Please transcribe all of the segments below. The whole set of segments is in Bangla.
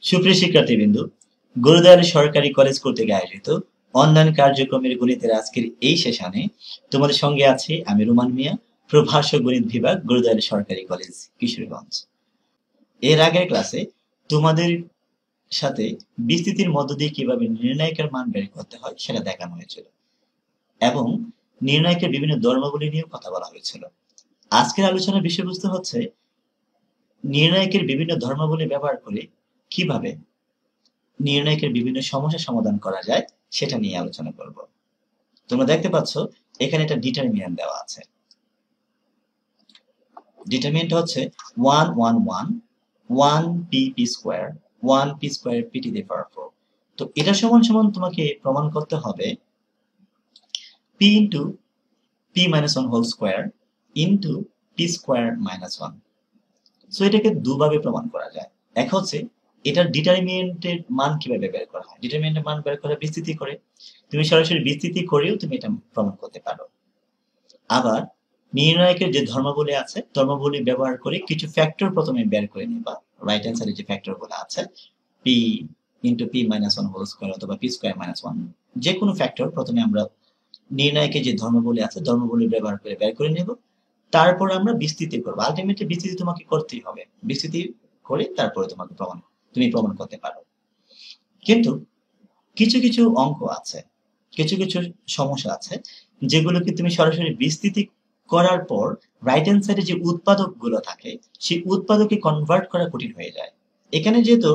সুপ্রিয় শিক্ষার্থীবৃন্দ, গুরুদয়াল সরকারি কলেজ কর্তৃক আয়োজিত অনলাইন কার্যক্রমের গণিতের আজকের এই সেশনে তোমাদের সঙ্গে আছি আমি রুমান মিয়া, প্রভাষ্য গণিত বিভাগ, গুরুদয়াল সরকারি কলেজ, কিশোরগঞ্জ। এর আগের ক্লাসে তোমাদের সাথে বিস্তৃতির মধ্য দিয়ে কিভাবে নির্ণায়কের মান বের করতে হয় সেটা দেখানো হয়েছিল এবং নির্ণায়কের বিভিন্ন ধর্মগুলি নিয়ে কথা বলা হয়েছিল। আজকের আলোচনার বিষয়বস্তু হচ্ছে নির্ণায়কের বিভিন্ন ধর্মাবলী ব্যবহার করে কিভাবে নির্ণায়কের বিভিন্ন সমস্যা সমাধান করা যায় সেটা নিয়ে আলোচনা করব। তোমরা দেখতে পাচ্ছ এখানে একটা ডিটারমিনেন্ট দেওয়া আছে। ডিটারমিনেন্ট হচ্ছে 1 1 1 1 p p square 1 p square p to the power 4। তো এটা সমান সমান তোমাকে প্রমাণ করতে হবে p into p minus 1 whole square into p square minus 1। So এটাকে দুভাবে প্রমাণ করা যায়। এক হচ্ছে এটার ডিটারমিনেন্টের মান কিভাবে বের করা হয়। ডিটারমিনেন্টের মান বের করা বিস্তৃতি করে, তুমি সরাসরি বিস্তৃতি করেও তুমি এটা প্রমাণ করতে পারো। আবার নির্ণায়কের যে ধর্মাবলী আছে, ধর্মাবলী ব্যবহার করে কিছু ফ্যাক্টর প্রথমে বের করে নিবা। রাইট হ্যান্ড সাইডে যে ফ্যাক্টরগুলো আছে p into p minus 1 whole square অথবা p square minus 1, যে কোনো ফ্যাক্টর প্রথমে আমরা নির্ণায়কের যে ধর্মাবলী আছে ধর্মাবলী ব্যবহার করে বের করে নেব। তারপর আমরা বিস্তৃতি করবো। আলটিমেটলি বিস্তৃতি তোমাকে করতেই হবে, বিস্তৃতি করে তারপরে তুমি প্রমাণ করতে পারো। কিন্তু কিছু কিছু অঙ্ক আছে, কিছু কিছু সমস্যা আছে যেগুলোকে তুমি সরাসরি বিস্তৃতি করার পর রাইট হ্যান্ড সাইডে যে উৎপাদক গুলো থাকে সেই উৎপাদকে কনভার্ট করা কঠিন হয়ে যায়। এখানে যেহেতু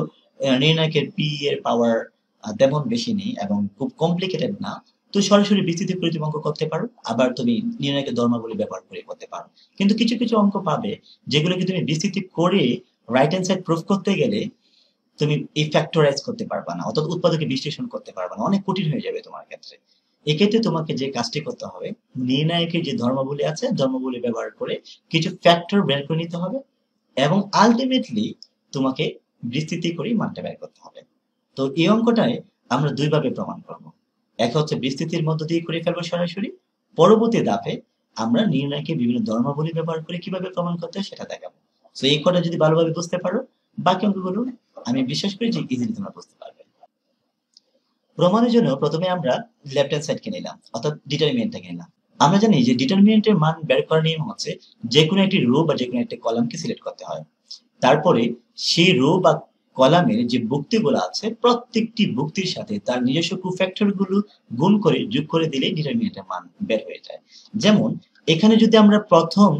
নির্ণায়কের পি এর পাওয়ার তেমন বেশি নেই এবং খুব কমপ্লিকেটেড না, তো সরাসরি বিস্তৃতি করে তুমি অঙ্ক করতে পারো, আবার তুমি নির্ণায়কের ধর্মাবলী ব্যবহার করে করতে পারো। কিন্তু কিছু কিছু অঙ্ক পাবে যেগুলোকে তুমি বিস্তৃতি করে রাইট হ্যান্ড সাইড প্রুফ করতে গেলে তুমি এই ফ্যাক্টরাইজ করতে পারবা না, অর্থাৎ উৎপাদকে বিশ্লেষণ করতে পারবা না, অনেক কঠিন হয়ে যাবে তোমার ক্ষেত্রে। এক্ষেত্রে তোমাকে যে কাজটি করতে হবে, নির্ণায়কের যে ধর্মাবলী আছে ধর্মাবলী ব্যবহার করে কিছু ফ্যাক্টর বের করে নিতে হবে এবং আলটিমেটলি তোমাকে বিস্তৃতি করে মানটা বের করতে হবে। তো এই অঙ্কটায় আমরা দুইভাবে প্রমাণ করব। এক হচ্ছে বিস্তৃতির মধ্য দিয়ে করে ফেলবো সরাসরি, পরবর্তী ধাপে আমরা নির্ণায়কের বিভিন্ন ধর্মাবলী ব্যবহার করে কিভাবে প্রমাণ করতে হয় সেটা দেখাবো। তো এই কটা যদি ভালোভাবে বুঝতে পারো, বাকি অঙ্কগুলো আমি বিশ্বাস করি যে ইজিলি তোমরা বুঝতে পারবে। প্রমাণের জন্য প্রথমে আমরা লেফট হ্যান্ড সাইডকে নিলাম, অর্থাৎ ডিটারমিনেন্টটাকে নিলাম। আমরা জানি যে ডিটারমিনেন্টের মান বের করার নিয়ম হচ্ছে যে কোনো একটি রো বা যে কোনো একটা কলামকে সিলেক্ট করতে হয়। তারপরে সেই রো বা কলামের যে ভুক্তিগুলো আছে প্রত্যেকটি ভুক্তির সাথে তার নিজস্ব কোফ্যাক্টর গুলো গুণ করে যোগ করে দিলে ডিটারমিনেন্টের মান বের হয়ে যায়। যেমন এখানে যদি আমরা প্রথম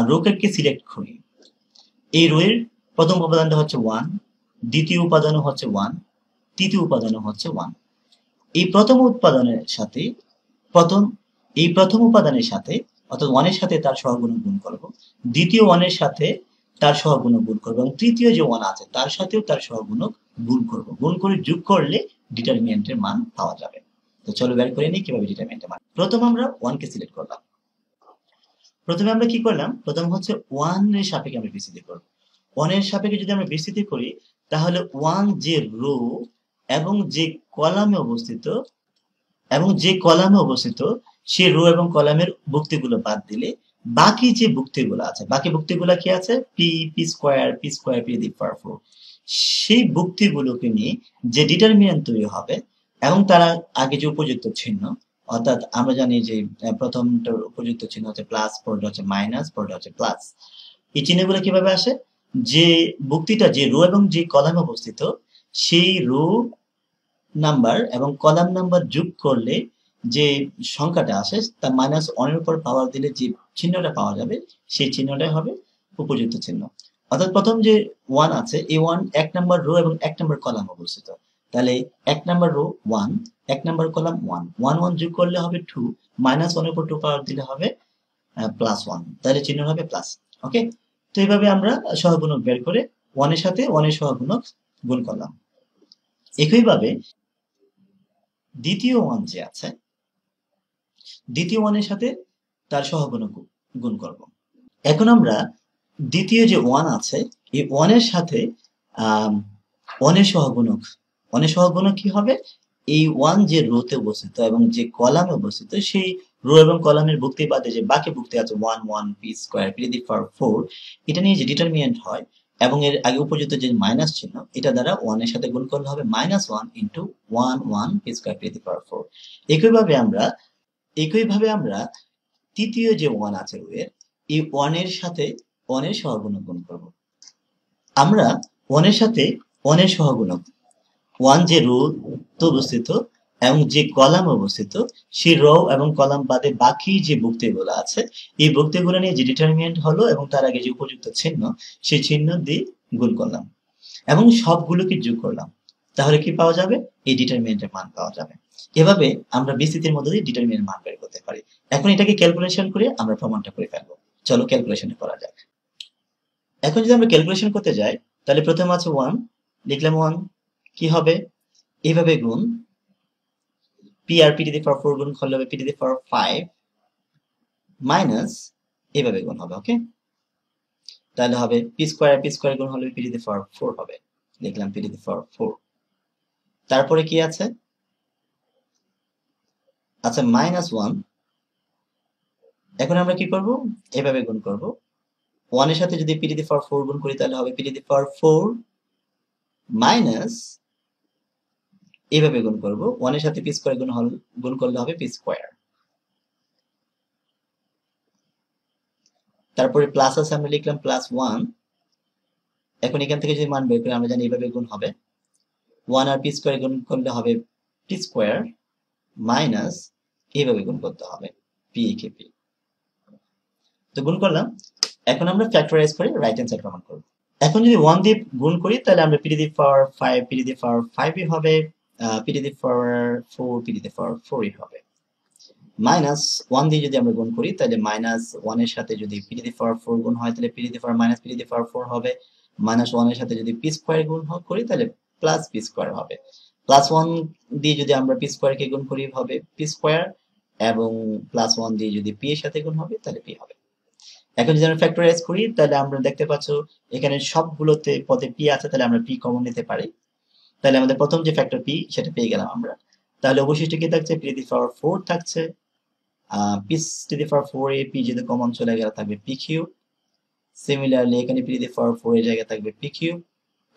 রোকে সিলেক্ট করি, এই রো এর প্রথম উপাদানটা হচ্ছে 1, দ্বিতীয় উপাদানও হচ্ছে 1, তৃতীয় উপাদানও হচ্ছে 1। এই প্রথম উপাদানের সাথে অর্থাৎ 1 এর সাথে তার সহগুণক গুণ করব, দ্বিতীয় 1 এর সাথে তার সহগুণক গুণ করব এবং তৃতীয় যে 1 আছে তার সাথেও তার সহগুণক গুণ করব। গুণ করে যোগ করলে ডিটারমিনেন্টের মান পাওয়া যাবে। তো চলো বের করে নিই কিভাবে ডিটারমিনেন্টের মান। প্রথম আমরা 1 কে সিলেক্ট করলাম। প্রথমে আমরা কি করলাম, প্রথম হচ্ছে 1 এর সাপেক্ষে আমরা বিস্তৃতি করব। 1 এর সাপেক্ষে যদি আমরা বিস্তৃতি করি তাহলে 1 যে রো এবং যে কলামে অবস্থিত সেই রো এবং কলামের ভুক্তিগুলো বাদ দিলে বাকি যে ভুক্তিগুলো আছে, বাকি ভুক্তিগুলো কি আছে, p p square p to the power 4, সেই ভুক্তিগুলোকে নিয়ে যে ডিটারমিনেন্ট তৈরি হবে এবং তারা আগে যে উপযুক্ত চিহ্ন, অর্থাৎ আমরা জানি যে প্রথমটার উপযুক্ত চিহ্ন হচ্ছে প্লাস, পরেরটা হচ্ছে মাইনাস, পরেরটা হচ্ছে প্লাস। এই চিহ্নগুলো কিভাবে আসে, যে ভুক্তিটা যে রো এবং যে কলামে অবস্থিত সেই রো নাম্বার এবং কলাম নাম্বার যোগ করলে যে সংখ্যাটা আসে তা -1 এর উপর পাওয়ার দিলে যে চিহ্নটা পাওয়া যাবে সেই চিহ্নটাই হবে উপযুক্ত চিহ্ন। অর্থাৎ প্রথম যে 1 আছে এই 1 এক নাম্বার রো এবং এক নাম্বার কলাম অবস্থিত, তাহলে এক নাম্বার রো 1, এক নাম্বার কলাম 1, 1 1 যোগ করলে হবে 2, -1 এর উপর 2 পাওয়ার দিলে হবে +1, তাহলে চিহ্ন হবে প্লাস। ওকে, তো এইভাবে আমরা সহগুণক বের করে 1 এর সাথে 1 এর সহগুণক গুণ করলাম। একইভাবে দ্বিতীয় 1 যে আছে, দ্বিতীয় 1 এর সাথে তার সহগুণক গুণ করব। এখন আমরা দ্বিতীয় যে 1 আছে এই 1 এর সাথে 1 এর সহগুণক কি হবে, এই 1 যে রোতে অবস্থিত এবং যে কলামে অবস্থিত সেই রো এবং কলামের ভুক্তি বাদে যে বাকি ভুক্তি আছে 1 1 p square p to the power 4, এটা নিয়ে যে ডিটারমিনেন্ট হয় এবং এর আগে উপযুক্ত যে মাইনাস চিহ্ন এটা দ্বারা 1 এর সাথে গুণ করলে হবে -1 into 1 p square to the power 4। একইভাবে আমরা তৃতীয় যে 1 আছে এর এই 1 এর সাথে 1 এর সহগুণক গুণ করব। আমরা 1 এর সাথে 1 এর সহগুণক 1 যে রো তো অবস্থিত এবং যে কলাম অবস্থিত সেই রো এবং কলাম বাদে বাকি যে বক্তব্যগুলো আছে এই বক্তব্যগুলো নিয়ে যে ডিটারমিনেন্ট হলো এবং তার আগে যে উপযুক্ত চিহ্ন সেই চিহ্ন দিয়ে গুণ করলাম এবং সবগুলোকে যোগ করলাম, তাহলে কি পাওয়া যাবে? এই ডিটারমিনেন্টের মান পাওয়া যাবে। এভাবে আমরা বিস্তৃতির মধ্যে দিয়ে ডিটারমিনেন্টের মান বের করতে পারি। এখন এটাকে ক্যালকুলেশন করে আমরা প্রমাণটা করে ফেলবো। চলো ক্যালকুলেশন করা যাক। এখন যদি আমরা ক্যালকুলেশন করতে যাই তাহলে প্রথমে আছে 1, লিখলাম 1, কি হবে? এইভাবে গুণ পি আর পি টু দি পাওয়ার 4 গুণ করলে হবে p to the power 5 minus এইভাবে গুণ হবে। ওকে, তাহলে হবে পি স্কয়ার গুণ হলে পি টু দি পাওয়ার 4 হবে। লিখলাম পি টু দি পাওয়ার 4। তারপরে কি আছে? আচ্ছা -1। এখন আমরা কি করব? এভাবে গুণ করব। 1 এর সাথে যদি পি টু দি পাওয়ার 4 গুণ করি তাহলে হবে p to the power 4 minus এইভাবে গুণ করব। 1 এর সাথে পি স্কয়ার গুণ করলে হবে পি স্কয়ার। তারপরে প্লাস আছে, আমরা লিখলাম +1। এখন এখান থেকে যদি মান বের করি আমরা জানি এইভাবে গুণ হবে। 1 আর পি স্কয়ার গুণ করলে হবে পি স্কয়ার মাইনাস এইভাবে গুণ করতে হবে পি কে পি। তো গুণ করলাম। এখন আমরা ফ্যাক্টরাইজ করে রাইট হ্যান্ড সাইড প্রমাণ করব। এখন যদি 1 দিয়ে গুণ করি তাহলে আমরা p to the power 5 p to the power 5 ই হবে, p to the power 4 p to the power 4 ই হবে। মাইনাস 1 দিয়ে যদি আমরা গুণ করি তাহলে -1 এর সাথে যদি পি টু দি পাওয়ার 4 গুণ হয় তাহলে p to the power minus p to the power 4 হবে। -1 এর সাথে যদি পি স্কয়ার গুণ করি তাহলে প্লাস পি স্কয়ার হবে। +1 দিয়ে যদি আমরা পি স্কয়ার কে গুণ করি হবে পি স্কয়ার এবং +1 দিয়ে যদি পি এর সাথে গুণ হবে তাহলে পি হবে। এখন যদি আমরা ফ্যাক্টরাইজ করি তাহলে আমরা দেখতে পাচ্ছ এখানে সবগুলোতে পদে পি আছে, তাহলে আমরা পি কমন নিতে পারি। তাহলে আমাদের প্রথম যে ফ্যাক্টর পি সেটা পেয়ে গেলাম আমরা। তাহলে অবশিষ্ট কি থাকছে? পি টু দি পাওয়ার 4 থাকছে। P to the power 4 A P যদি কমন চলে গেলে থাকবে পি কিউব। সিমিলারলি এখানে পি টু দি পাওয়ার 4 এর জায়গায় থাকবে পি কিউব,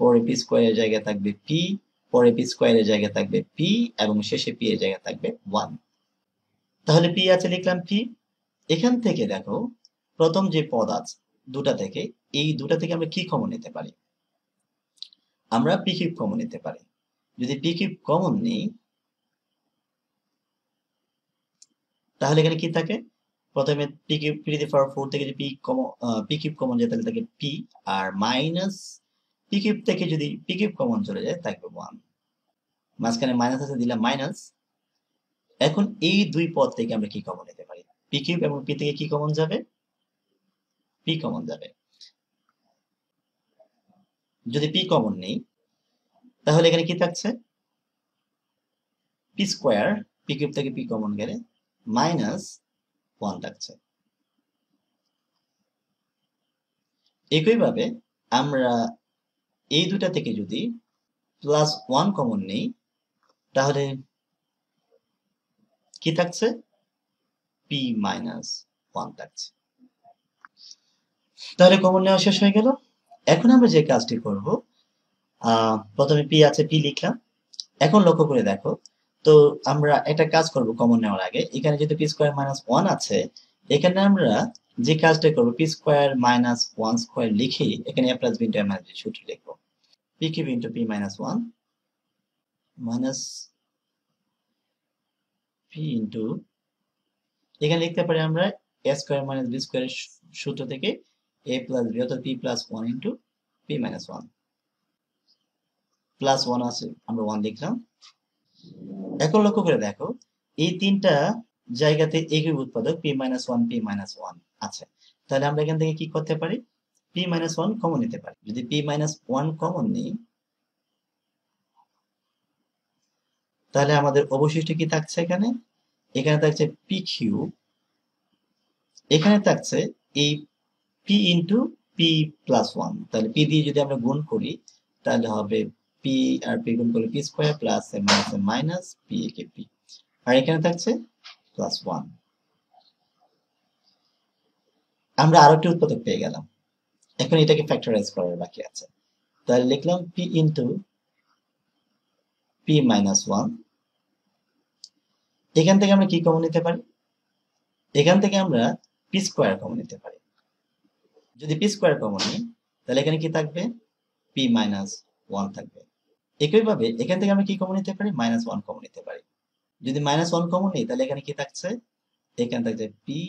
পরে পি স্কয়ারের জায়গায় থাকবে পি, পরে পি স্কয়ারের জায়গায় থাকবে পি এবং শেষে পি এর জায়গায় থাকবে 1। তাহলে পি আছে, লিখলাম পি। এখান থেকে দেখো প্রথম যে পদ আছে দুটা থেকে, এই দুটা থেকে আমরা কি কমন নিতে পারি? আমরা পি কিউব কমন নিতে পারি। যদি পি কিউব কমন নিই তাহলে এখানে কি থাকে? প্রথমে p cube p to the power 4 থেকে যদি পি কিউব কমন যায় তাহলে থাকে পি, আর মাইনাস পি কিউব থেকে যদি পি কিউব কমন চলে যায় থাকবে 1। মাঝখানে মাইনাস আছে, দিলাম মাইনাস। এখন এই দুই পদ থেকে আমরা কি কমন নিতে পারি? পি কিউব এবং পি থেকে কি কমন যাবে? পি কমন যাবে। যদি পি কমন নেই তাহলে এখানে কি থাকছে? পি স্কয়ার, পি কিউব থেকে পি কমন গেলে -1 থাকছে। একইভাবে আমরা এই দুটা থেকে যদি +1 কমন নেই তাহলে কি থাকছে? পি -1 থাকছে। তাহলে কমন নেওয়া শেষ হয়ে গেল। এখন আমরা যে কাজটি করব, প্রথমে পি আছে, পি লিখলাম। এখন লক্ষ্য করে দেখো তো আমরা একটা কাজ করব কমন নেওয়ার আগে। এখানে যেহেতু পি স্কয়ার -1 আছে, এখানে আমরা যে কাজটা করব পি স্কয়ার -1 স্কয়ার লিখে এখানে a plus b into a minus b সূত্র লিখব। P cube into p -1 minus p into, এখানে লিখতে পারি আমরা a স্কয়ার মাইনাস বি স্কয়ারের সূত্র থেকে a প্লাস বি অর্থাৎ p plus 1 into p -1 plus 1 আছে, আমরা 1 লিখলাম। এখন লক্ষ্য করে দেখো এই তিনটা জায়গাতে একই উৎপাদক p-1 p-1 আছে। তাহলে আমরা এখান থেকে কি করতে পারি? p-1 কমন নিতে পারি। যদি p-1 কমন নিই তাহলে আমাদের অবশিষ্ট কি থাকছে? এখানে এখানে থাকছে p কিউব, এখানে থাকছে এই p ইন্টু p প্লাস 1। তাহলে p দিয়ে যদি আমরা গুণ করি তাহলে হবে p আর p গুণ করলে p square plus minus p কে p, আর এখানে থাকছে +1। আমরা আরেকটি উৎপাদক পেয়ে গেলাম। এখন এটাকে ফ্যাক্টরাইজ করার বাকি আছে, তাহলে লিখলাম P into P minus one. এখান থেকে আমরা কি কমন নিতে পারি? এখান থেকে আমরা পি স্কোয়ার কমন নিতে পারি। যদি পি স্কোয়ার কমন নিই তাহলে এখানে কি থাকবে? পি মাইনাস ওয়ান থাকবে। একইভাবে এখান থেকে আমরা কি কমন নিতে পারি? মাইনাস ওয়ান কমন নিতে পারি। যদি মাইনাস ওয়ান কমন নিই তাহলে এখানে কি থাকছে? এখান থাকছে P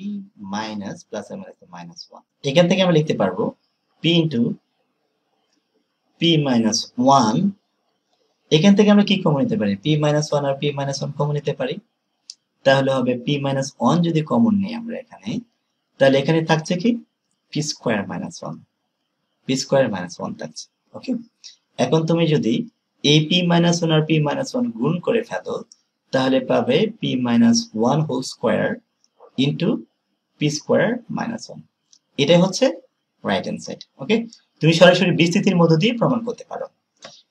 minus plus minus one. এখান থেকে আমরা লিখতে পারবো P into P minus one. এখান থেকে আমরা কি কমন নিতে পারি? পি মাইনাস ওয়ান আর পি মাইনাস ওয়ান কমন নিতে পারি, তাহলে হবে পি মাইনাস ওয়ান। যদি কমন নিই আমরা এখানে, তাহলে এখানে থাকছে কি? P square minus one, p square minus one থাকছে। ওকে, এখন তুমি যদি এই পি মাইনাস ওয়ান আর পি মাইনাস ওয়ান গুণ করে ফেলো তাহলে পাবে p minus one whole square into p square minus one. এটাই হচ্ছে রাইট হ্যান্ড সাইড। ওকে, তুমি সরাসরি বিস্তৃতির মধ্য দিয়ে প্রমাণ করতে পারো,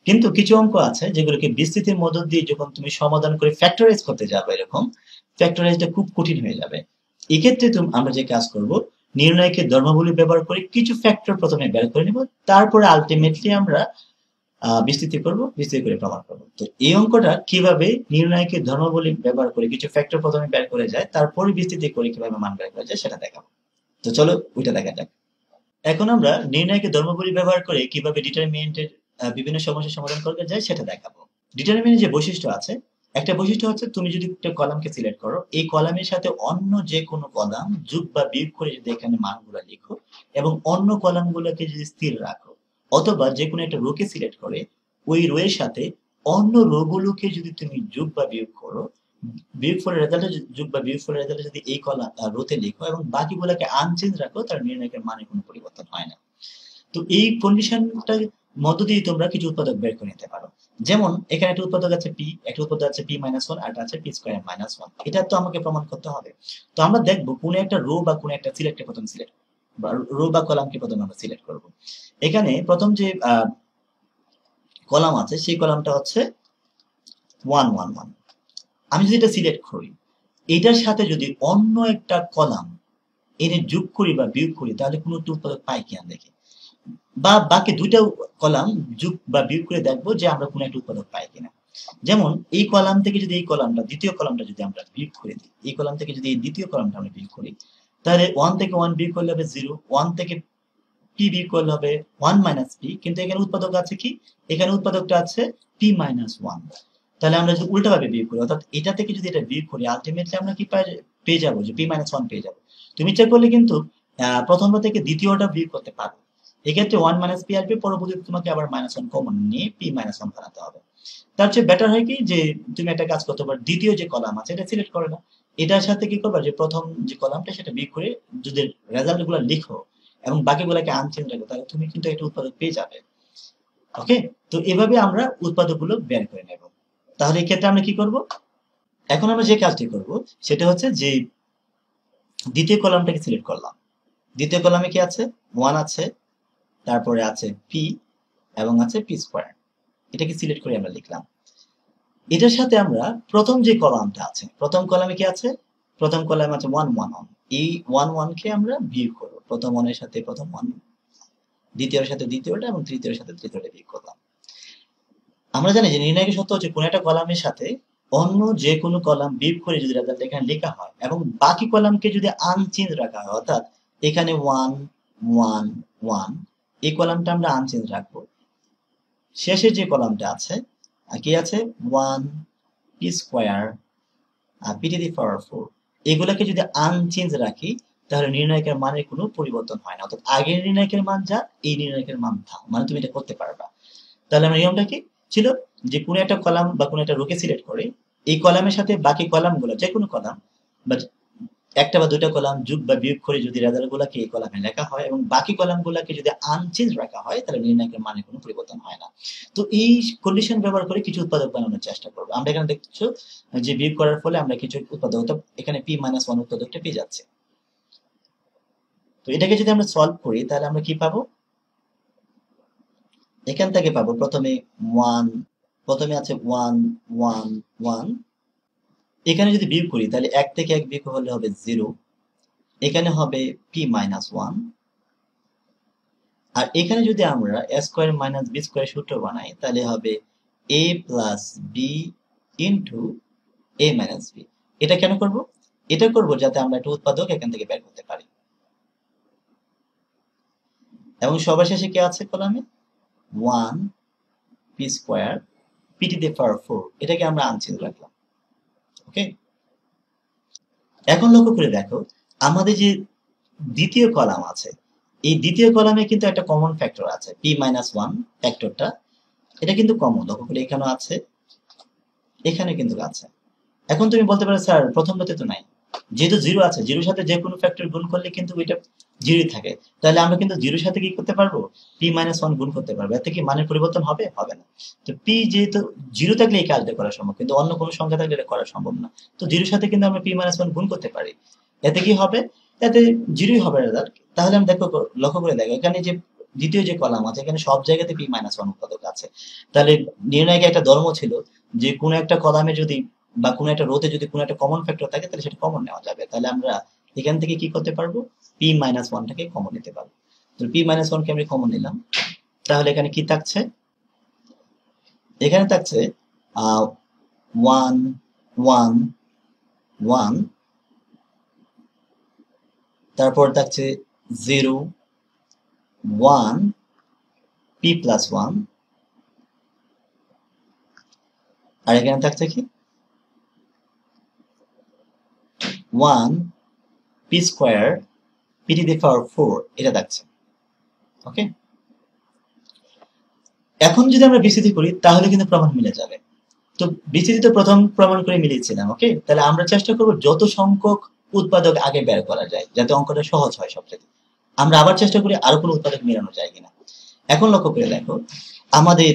কিন্তু কিছু অঙ্ক আছে যেগুলোকে বিস্তৃতির মধ্য দিয়ে যখন তুমি সমাধান করে ফ্যাক্টরাইজ করতে যাবে, এরকম ফ্যাক্টরাইজটা খুব কঠিন হয়ে যাবে। এক্ষেত্রে আমরা যে কাজ করব, নির্ণয়কের ধর্মাবলী ব্যবহার করে কিছু ফ্যাক্টর প্রথমে বের করে নিব, তারপরে আলটিমেটলি আমরা বিস্তৃতি করব, বিস্তৃতি করে প্রমাণ করব। তো এই অঙ্কটা কিভাবে নির্ণয়কের ধর্মাবলী ব্যবহার করে কিছু ফ্যাক্টর প্রথমে বের করে যায়, তারপরে বিস্তৃতি করে কিভাবে মান বের করা যায় সেটা দেখাবো। তো চলো ওইটা দেখা যাক। এখন আমরা নির্ণয়কের ধর্মাবলী ব্যবহার করে কিভাবে ডিটারমিনেন্টের বিভিন্ন সমস্যার সমাধান করা যায় সেটা দেখাবো। ডিটারমিনেন্টের যে বৈশিষ্ট্য আছে, একটা বৈশিষ্ট্য হচ্ছে তুমি যদি একটা কলামকে সিলেক্ট করো, এই কলামের সাথে অন্য যে কোনো কলাম যোগ বা বিয়োগ করে যদি এখানে মানগুলো লিখো এবং অন্য কলামগুলোকে যদি স্থির রাখো, অথবা যে কোনো একটা রোকে সিলেক্ট করে ওই রো এর সাথে অন্য রো গুলোকে যদি তুমি যোগ বা বিয়োগ করো, বিয়োগ ফলের রেজাল্টে যোগ বা বিয়োগ ফলের রেজাল্টে যদি এই কলাম রোতে লিখো এবং বাকিগুলোকে আনচেঞ্জ রাখো, তার নির্ণয়কের মানে কোনো পরিবর্তন হয় না। তো এই কন্ডিশনটা মধ্য দিয়ে তোমরা কিছু উৎপাদক বের করে নিতে পারো। যেমন এখানে একটা উৎপাদক আছে পি, একটা উৎপাদক আছে পি মাইনাস ওয়ান, আর একটা আছে পি স্কোয়ার মাইনাস ওয়ান। এটা তো আমাকে প্রমাণ করতে হবে। তো আমরা দেখবো কোন একটা রো বা কোন একটা সিলেক্টে প্রথম সিলেক্ট বা রো বা কলামকে প্রথমে আমরা সিলেক্ট করব। এখানে প্রথম যে কলাম আছে সেই কলামটা হচ্ছে 1 1 1। আমি যদি এটা সিলেক্ট করি, এটার সাথে যদি অন্য একটা কলাম এনে যোগ করি বা বিয়োগ করি তাহলে কোনো উৎপাদক পাই কিনা দেখি, বা বাকি দুইটা কলাম যোগ বা বিয়োগ করে দেখবো যে আমরা কোনো একটা উৎপাদক পাই কিনা। যেমন এই কলাম থেকে যদি এই কলামটা, দ্বিতীয় কলামটা যদি আমরা বিয়োগ করে দিই, এই কলাম থেকে যদি এই দ্বিতীয় কলামটা আমরা বিয়োগ করি, তাহলে 1 থেকে 1 বিয়োগ করলে হবে 0, 1 থেকে পি বিয়োগ করলে হবে 1 মাইনাস পি। কিন্তু এখানে উৎপাদক আছে কি? এখানে উৎপাদকটা আছে পি মাইনাস 1। তাহলে আমরা যদি উল্টাভাবে বিয়োগ করি, অর্থাৎ এটা থেকে যদি এটা বিয়োগ করি, আলটিমেটলি আমরা কি পেয়ে যাবো? যে পি মাইনাস 1 পেয়ে যাবো। তুমি ইচ্ছা করলে কিন্তু প্রথমটা থেকে দ্বিতীয়টা বিয়োগ করতে পারো। এক্ষেত্রে 1 মাইনাস পি আসবে, পরবর্তীতে তোমাকে আবার মাইনাস 1 কমন নিয়ে পি মাইনাস 1 বানাতে হবে। তার চেয়ে বেটার হয় কি যে তুমি একটা কাজ করতে পারো, দ্বিতীয় যে কলাম আছে এটা সিলেক্ট করে নাও, এটার সাথে কি করবা যে প্রথম যে কলামটা সেটা বিয়োগ করে যদি রেজাল্ট গুলো লিখো এবং বাকিগুলোকে আনচেঞ্জ রাখো, তাহলে তুমি কিন্তু একটা উৎপাদক পেয়ে যাবে। ওকে, তো এভাবে আমরা উৎপাদকগুলো বের করে নেব। তাহলে এই ক্ষেত্রে আমরা কি করব? এখন আমরা যে কাজটি করব সেটা হচ্ছে যে দ্বিতীয় কলামটাকে সিলেক্ট করলাম। দ্বিতীয় কলামে কি আছে? 1 আছে, তারপরে আছে পি এবং আছে পি স্কোয়ার। এটাকে সিলেক্ট করে আমরা লিখলাম। এটার সাথে আমরা প্রথম যে কলামটা আছে, প্রথম কলামে কি আছে? প্রথম কলামে আছে 1 1 1। এই 1 1 কে আমরা বিয়োগ করব। প্রথম 1 এর সাথে প্রথম 1, দ্বিতীয়ের সাথে দ্বিতীয়টা এবং তৃতীয়ের সাথে তৃতীয়টা বিয়োগ করলাম। আমরা জানি যে নির্ণায়কের সত্য হচ্ছে কোন একটা কলামের সাথে অন্য যে কোনো কলাম বিয়োগ করে যদি রেজাল্ট এখানে লেখা হয় এবং বাকি কলামকে যদি আনচেঞ্জ রাখা হয়, অর্থাৎ এখানে 1 1 1, এই কলামটা আমরা আনচেঞ্জ রাখবো। শেষে যে কলামটা আছে কি আছে? 1 p square p to the power 4। এগুলাকে যদি আনচেঞ্জ রাখি তাহলে নির্ণায়কের মানের কোনো পরিবর্তন হয় না, অর্থাৎ আগের নির্ণায়কের মান যা, এই নির্ণায়কের মান তা, মানে তুমি এটা করতে পারবা। তাহলে আমার নিয়মটা কি ছিল? যে কোনো একটা কলাম বা কোনো একটা রোকে সিলেক্ট করে এই কলামের সাথে বাকি কলামগুলো, যে কোনো কলাম বা একটা বা দুইটা কলাম যোগ বা বিয়োগ করে যদি রেজাল্ট গুলাকে এই কলামে লেখা হয় এবং বাকি কলামগুলোকে যদি আনচেঞ্জ রাখা হয় তাহলে নির্ণায়কের মানে কোনো পরিবর্তন হয় না। তো এই কন্ডিশন ব্যবহার করে কিছু উৎপাদক বানানোর চেষ্টা করবো। আমরা এখানে দেখছো যে বিয়োগ করার ফলে আমরা কিছু উৎপাদক, এখানে পি মাইনাস 1 উৎপাদকটা পেয়ে যাচ্ছে। তো এটাকে যদি আমরা সলভ করি তাহলে আমরা কি পাবো? এখান থেকে পাবো প্রথমে 1, প্রথমে আছে 1 1 1। এখানে যদি বিয়োগ করি তাহলে 1 থেকে 1 বিয়োগ হলে হবে 0, এখানে হবে পি মাইনাস 1, আর এখানে যদি আমরা a square minus b square সূত্র বানাই তাহলে হবে a plus b into a minus b। এটা কেন করব? এটা করব যাতে আমরা একটা উৎপাদক এখান থেকে বের করতে পারি। এবং সবার শেষে কি আছে কলামে? 1 p square p to the power 4, এটাকে আমরা আনচেঞ্জ রাখলাম। ওকে, এখন লক্ষ্য করে দেখো আমাদের যে দ্বিতীয় কলাম আছে, এই দ্বিতীয় কলামে কিন্তু একটা কমন ফ্যাক্টর আছে, p মাইনাস 1 ফ্যাক্টরটা, এটা কিন্তু কমন। লক্ষ্য করে এখানেও আছে, এখানে কিন্তু আছে। এখন তুমি বলতে পারো স্যার প্রথমটাতে তো নাই, যেহেতু জিরো আছে, জিরোর সাথে যে কোনো ফ্যাক্টর গুণ করলে কিন্তু ওইটা জিরোই থাকে, তাহলে আমরা কিন্তু জিরোর সাথে কি করতে পারবো? পি মাইনাস ওয়ান গুণ করতে পারবো। এতে কি মানের পরিবর্তন হবে? হবে না। তো পি যেহেতু জিরো থাকলে এই কাজটা করা সম্ভব, কিন্তু অন্য কোনো সংখ্যা থাকলে এটা করা সম্ভব না। তো জিরোর সাথে কিন্তু আমরা পি মাইনাস ওয়ান গুণ করতে পারি। এতে কি হবে? এতে জিরোই হবে রেজাল্ট। তাহলে আমি দেখো, লক্ষ্য করে দেখো এখানে যে দ্বিতীয় যে কলাম আছে, এখানে সব জায়গাতে পি মাইনাস ওয়ান উৎপাদক আছে। তাহলে নির্ণায়কে একটা ধর্ম ছিল যে কোনো একটা কলামে যদি বা কোনো একটা রোতে যদি কোনো একটা কমন ফ্যাক্টর থাকে তাহলে সেটা কমন নেওয়া যাবে। তাহলে আমরা এখান থেকে কি করতে পারবো? পি মাইনাস ওয়ানটাকে কমন নিতে পারবো। তো পি মাইনাস ওয়ানকে আমি কমন নিলাম, তাহলে এখানে কি থাকছে? এখানে থাকছে ওয়ান ওয়ান ওয়ান, তারপর থাকছে zero one p plus one, আর এখানে থাকছে কি one p square p to the power 4, এটা থাকছে। ওকে, এখন যদি আমরা বিসিটি করি তাহলে কিন্তু প্রমাণ মিলে যাবে। তো বিসিটি তো প্রথম প্রমাণ করে মিলিয়েছিলাম। ওকে, তাহলে আমরা চেষ্টা করব যত সংখ্যক উৎপাদক আগে বের করা যায়, যাতে অঙ্কটা সহজ হয় সবচেয়ে। আমরা আবার চেষ্টা করি আরো কোনো উৎপাদক মেলানো যায় কিনা। এখন লক্ষ্য করে দেখো আমাদের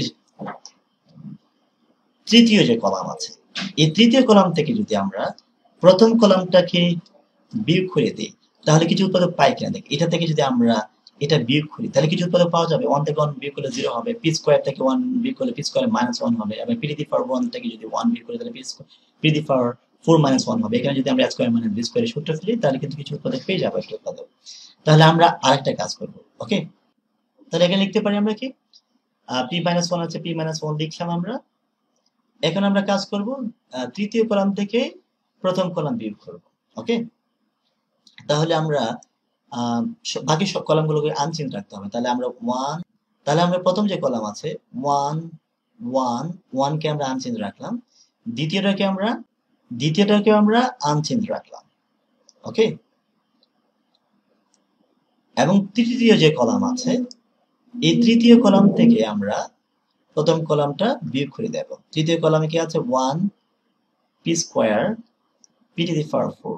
তৃতীয় যে কলাম আছে, এই তৃতীয় কলাম থেকে যদি আমরা প্রথম কলামটাকে বিয়োগ করে দিই তাহলে কিছু উৎপাদক পাই কিনা দেখ। এটা থেকে যদি আমরা এটা বিয়োগ করি তাহলে কিছু উৎপাদক পাওয়া যাবে। 1 থেকে 1 বিয়োগ করলে 0 হবে, পি স্কয়ার থেকে 1 বিয়োগ করলে পি স্কয়ার মাইনাস 1 হবে, এবং পি টু দি পাওয়ার 1 থেকে যদি 1 বিয়োগ করি তাহলে p to the power 4 minus 1 হবে। এখানে যদি আমরা স্কয়ার মাইনাস বি স্কয়ারের সূত্র ফেলি তাহলে কিন্তু কিছু উৎপাদক পেয়ে যাবো, একটা উৎপাদক। তাহলে আমরা আরেকটা কাজ করব। ওকে, তাহলে এখানে লিখতে পারি আমরা কি, পি মাইনাস 1 আছে, পি মাইনাস 1 লিখলাম আমরা। এখন আমরা কাজ করব তৃতীয় কলাম থেকে প্রথম কলাম বিয়োগ করব। ওকে, তাহলে আমরা বাকি সব কলামগুলোকে আনচেঞ্জ রাখতে হবে। তাহলে আমরা ওয়ান, তাহলে আমরা প্রথম যে কলাম আছে ওয়ান ওয়ান, ওয়ানকে আমরা আনচেঞ্জ রাখলাম, দ্বিতীয়টাকে আমরা আনচেঞ্জ রাখলাম। ওকে, এবং তৃতীয় যে কলাম আছে, এই তৃতীয় কলাম থেকে আমরা প্রথম কলামটা বিয়োগ করে দেব। তৃতীয় কলামে কি আছে? One p square p to the power 4।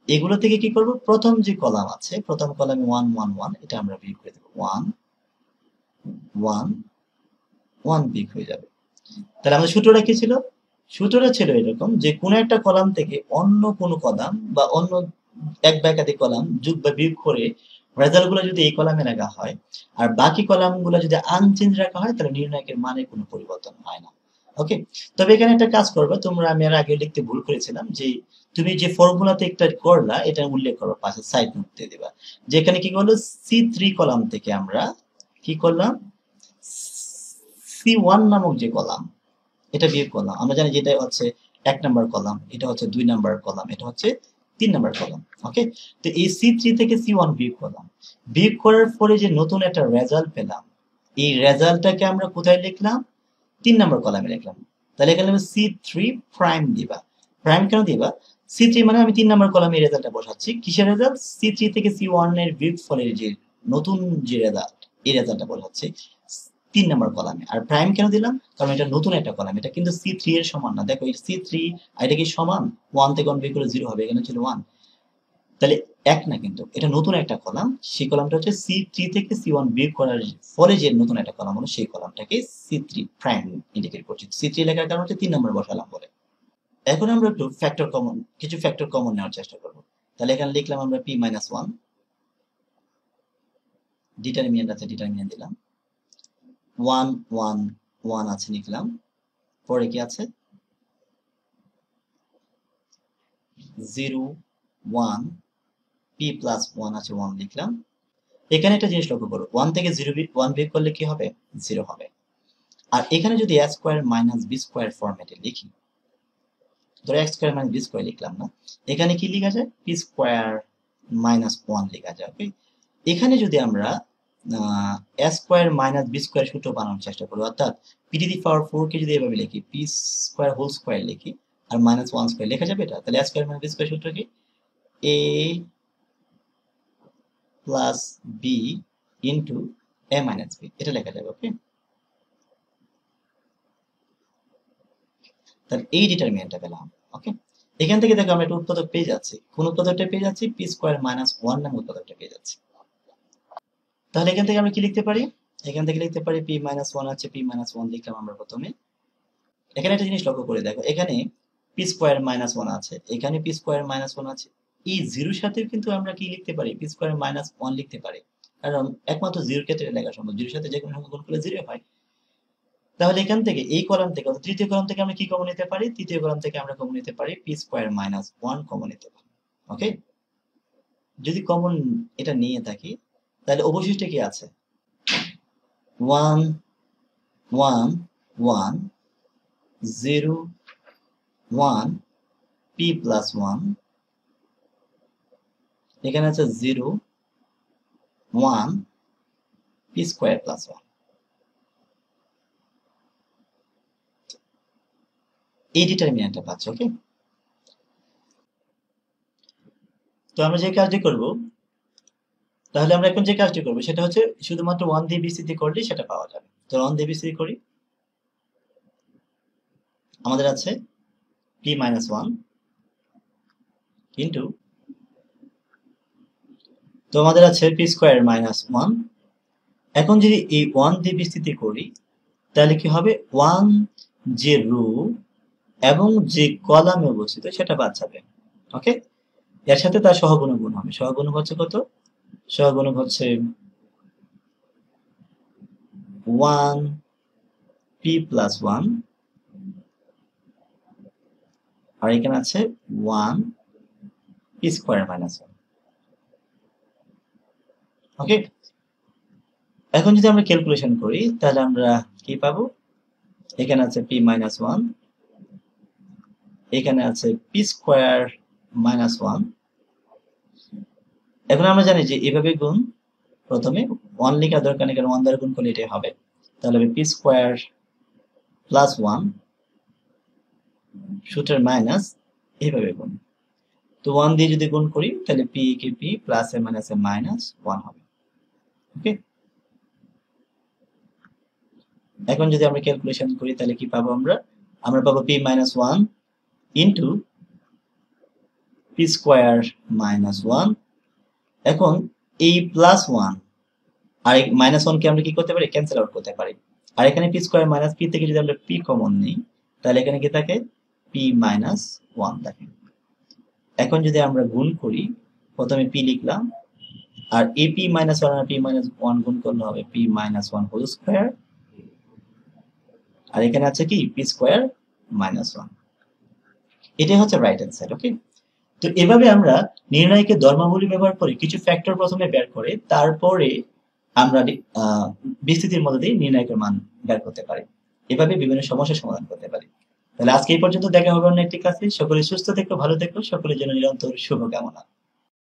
এগুলো থেকে কি করব? প্রথম যে কলাম আছে, প্রথম কলামে 1 1 1, এটা আমরা বিয়োগ করে দেব। 1 1 1 বিয়োগ হয়ে যাবে। তাহলে আমাদের সূত্রটা কি ছিল? সূত্রটা ছিল এরকম যে কোনো একটা কলাম থেকে অন্য কোনো কলাম বা অন্য এক বা একাধিক কলাম যোগ বা বিয়োগ করে রেজাল্ট গুলো যদি এই কলামে রাখা হয় আর বাকি কলাম গুলো যদি আনচেঞ্জ রাখা হয় তাহলে নির্ণায়কের মানে কোনো পরিবর্তন হয় না। ওকে, তবে এখানে একটা কাজ করবে তোমরা, আমি আর আগে লিখতে ভুল করেছিলাম যে তুমি যে ফর্মুলাতে একটা করলা এটা উল্লেখ করো, পাশে সাইড নোট দিয়ে দিবা। যেখানে কি করলো, C3 কলাম থেকে আমরা কি করলাম, C1 নামক যে কলাম এটা বিয়োগ করলাম। আমরা জানি যেটা হচ্ছে 1 নাম্বার কলাম, এটা হচ্ছে 2 নাম্বার কলাম, এটা হচ্ছে 3 নাম্বার কলাম। ওকে, তো এই C3 থেকে C1 বিয়োগ করলাম। বিয়োগ করার পরে যে নতুন একটা রেজাল্ট পেলাম, এই রেজাল্টটাকে আমরা কোথায় লিখলাম? 3 নাম্বার কলামে লিখলাম। তাহলে এখানে C3 প্রাইম দিবা। প্রাইম কেন দিবা? C3 মানে আমি 3 নাম্বার কলামে এই রেজাল্টটা বসাচ্ছি। কিসের রেজাল্ট? C3 থেকে C1 এর বিয়োগ ফলের যে নতুন যে রেজাল্ট, এই রেজাল্টটা বসাচ্ছি 3 নাম্বার কলামে। আর প্রাইম কেন দিলাম? কারণ এটা নতুন একটা কলাম, এটা কিন্তু C3 এর সমান না। দেখো এই C3 আর এটা কি সমান? 1 থেকে 1 বিয়োগ করলে 0 হবে, এখানে ছিল 1। তাহলে এক না, কিন্তু এটা নতুন একটা কলাম। সেই কলামটা হচ্ছে C3 থেকে C1 বিয়োগ করার পরে যে নতুন একটা কলাম হলো, সেই কলামটাকে C3 প্রাইম ইন্ডিকেট করছি। C3 লেখার কারণ হচ্ছে 3 নম্বর বসালাম বলে। এখন আমরা একটু কিছু ফ্যাক্টর কমন নেওয়ার চেষ্টা করব। তাহলে এখানে লিখলাম আমরা p মাইনাস 1, ডিটারমিনেন্ট আছে, ডিটারমিনেন্ট দিলাম। 1 1 1 আছে লিখলাম, পরে কি আছে 0 1 p প্লাস 1 আছে 1 লিখলাম, এখানে একটা জিনিস লক্ষ্য করো, 1 থেকে 1 বিয়োগ করলে কি হবে? 0 হবে। আর এখানে যদি a square minus b square ফরম্যাটে লিখি, ধরো x square minus b square লিখলাম না, এখানে কি লেখা যায়? p স্কয়ার মাইনাস 1 লেখা যায়। ওকে, এখানে যদি আমরা a square minus b square সূত্র বানানোর চেষ্টা করি, অর্থাৎ p টু দি পাওয়ার 4 কে যদি এভাবে লিখি, p স্কয়ার হোল স্কয়ার লিখি আর মাইনাস 1 স্কয়ার লেখা যাবে এটা? তাহলে a square minus b square সূত্র কি? a plus b into a minus b, এটা লেখা যাবে। ওকে, তাহলে এই ডিটারমিনেন্টটা পেলাম। ওকে, এখান থেকে দেখো আমরা একটা উৎপাদক পেয়ে যাচ্ছি। কোন উৎপাদকটা পেয়ে যাচ্ছি? পি স্কয়ার মাইনাস 1 নামে উৎপাদকটা পেয়ে যাচ্ছি। তাহলে এখান থেকে আমরা কি লিখতে পারি? এখান থেকে লিখতে পারি পি মাইনাস 1 আছে, পি মাইনাস 1 লিখলাম আমরা প্রথমে। এখানে একটা জিনিস লক্ষ্য করে দেখো, এখানে পি স্কয়ার মাইনাস 1 আছে, এখানে পি স্কয়ার মাইনাস 1 আছে। এই জিরোর সাথে কিন্তু আমরা কি লিখতে পারি? পি স্কয়ার মাইনাস 1 লিখতে পারি, কারণ একমাত্র জিরোর ক্ষেত্রে লেখা সম্ভব, জিরোর সাথে যে কোনো সংখ্যা গুণ করলে 0 হয়। তাহলে এখান থেকে এই কলাম থেকে অর্থাৎ তৃতীয় কলাম থেকে আমরা কি কমন নিতে পারি? তৃতীয় কলাম থেকে আমরা কমন নিতে পারি পি স্কয়ার মাইনাস 1 কমন নিতে পারি। ওকে, যদি কমন এটা নিয়ে থাকি তাহলে অবশিষ্ট কি আছে? 1 1 1 0 1 p প্লাস 1, এখানে আছে 0 1 p স্কয়ার প্লাস 1। এই ডিটারমিনেন্টটা পাচ্ছ। ওকে, তো আমরা যে কাজটি করব, তাহলে আমরা এখন যে কাজটি করব সেটা হচ্ছে শুধুমাত্র 1 দিয়ে বিসিডি করলে সেটা পাওয়া যাবে। তো 1 দিয়ে বিসিডি করি, আমাদের আছে p মাইনাস 1 ইন্টু, তো আমাদের আছে p স্কয়ার মাইনাস 1। এখন যদি এই 1 দিয়ে বিস্তৃতি করি তাহলে কি হবে? 1 যে রো এবং যে কলামে অবস্থিত সেটা বাদ যাবে। ওকে, এর সাথে তার সহগুণক গুণ হবে। সহগুণক হচ্ছে কত? সহগুণক হচ্ছে 1 p প্লাস 1, আর এখানে আছে 1 p স্কয়ার মাইনাস 1। ওকে, এখন যদি আমরা ক্যালকুলেশন করি তাহলে আমরা কি পাবো? এখানে আছে p মাইনাস 1, এখানে আছে p স্কয়ার মাইনাস 1। এখন আমরা জানি যে এভাবে গুণ, প্রথমে 1 লেখা দরকার নেই, কারণ 1 দ্বারা গুণ করলে এটাই হবে। তাহলে হবে p স্কয়ার প্লাস 1 সূত্রের মাইনাস এইভাবে গুণ। তো 1 দিয়ে যদি গুণ করি তাহলে p কে p প্লাস এ মাইনাস এ মাইনাস 1 হবে। ওকে, এখন যদি আমরা ক্যালকুলেশন করি তাহলে কি পাবো? আমরা পাবো p minus 1 into p square minus 1। এখন এই প্লাস 1 আর এই মাইনাস 1 কে আমরা কি করতে পারি? ক্যান্সেল আউট করতে পারি। আর এখানে p স্কয়ার মাইনাস p থেকে যদি আমরা p কমন নিই তাহলে এখানে কি থাকে? p মাইনাস 1 থাকে। এখন যদি আমরা গুণ করি, প্রথমে p লিখলাম, আর এই p মাইনাস 1 আর p মাইনাস 1 গুণ করলে হবে p মাইনাস 1 হোল স্কয়ার, আর এখানে আছে কি? p square minus 1। এটাই হচ্ছে রাইট হ্যান্ড সাইড। ওকে, তো এভাবে আমরা নির্ণায়কের ধর্মাবলী ব্যবহার করে কিছু ফ্যাক্টর প্রথমে বের করে তারপরে আমরা বিস্তৃতির মধ্যে দিয়ে নির্ণায়কের মান বের করতে পারি। এভাবে বিভিন্ন সমস্যার সমাধান করতে পারি। তাহলে আজকে এই পর্যন্ত, দেখা হবে অন্য একটি ক্লাসে। সকলে সুস্থ থেকো, ভালো থেকো, সকলের জন্য নিরন্তর শুভকামনা।